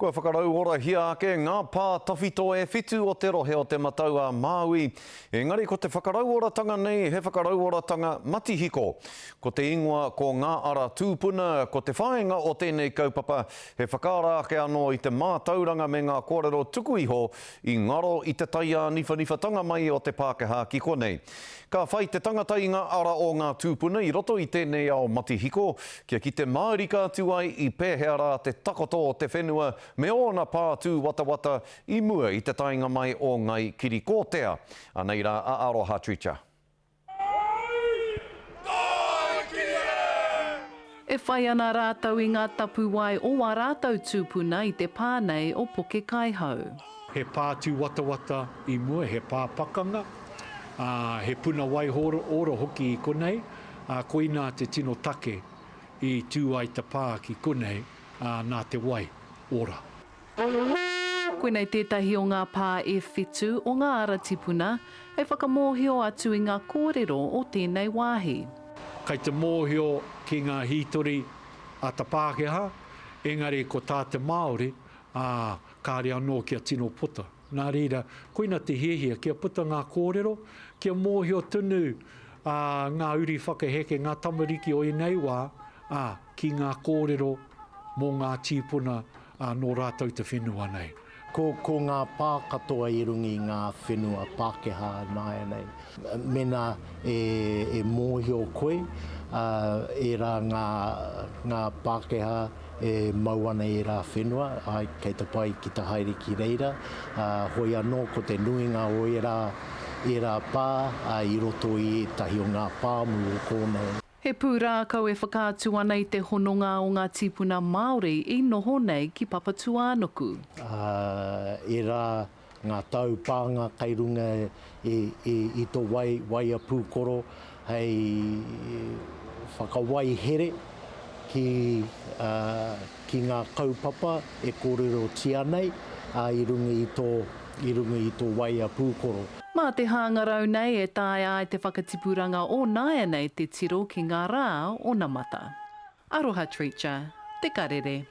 Kua whakarau ora hia ake ngā pā tawhito e whitu o te rohe o te matau a Māui. Engari, ko te whakarau oratanga nei, he whakarau oratanga matihiko. Ko te ingoa ko ngā ara tūpuna, ko te whāenga o tēnei kaupapa, he whakarāke anō i te mātauranga me ngā kōrero tuku iho i ngaro i te taia niwhaniwhatanga mai o te Pākehā ki konei. Ka whai te tangata i ngā ara o ngā tūpuna i roto i tēnei ao matihiko, kia ki te maurika atu ai i pēhea rā te takoto o te whenua me ōna pātū watawata i mua i te tainga mai o ngai kirikotea. Anei rā, Aroha Tricha. E whai ana rātau i ngā tapu wai o wā rātau tūpuna i te pānei o Poke Kaihau. He pātū watawata i mua, he pāpakanga, he puna wai ora hoki i konei, koina te tino take i tū ai te pā ki konei, nā te wai ora. Koinei tētahi o ngā pā e whitu o ngā ara tipuna, e whakamōhio atu i ngā kōrero o tēnei wāhi. Kei te mōhio ki ngā hītori a ta Pākehā, engari ko tā te Māori, kāre anō kia tino puta. Nā reira, koina te hiehia kia puta ngā kōrero, kia mōhio tunu ngā uri whakaheke, ngā tamariki o i nei wā, ki ngā kōrero mō ngā tīpuna nō rātau te whenua nei. Ko ngā pā katoa i rungi ngā whenua Pākehā nāia nei. Mena e mōhio koe, e rā ngā Pākehā e mau ana i rā whenua, ai kei te pai ki te haere ki reira. Hoi anō ko te nuinga o e rā pā, i roto i tahi o ngā pā mu o kōnei. He pūrā kau e whakaatu ana i te hononga o ngā tīpuna Māori i noho nei ki Papatuānuku. E rā ngā tau pānga kai runga i tō wai a pūkoro, hei whakawai here ki ngā kaupapa e kōrero tia nei i runga i tō wai a pūkoro. Mā te hāngarau nei e tāi ai te whakatipuranga o nāia nei te tiro ki ngā rā o Namata. Aroha Tricha, te karere.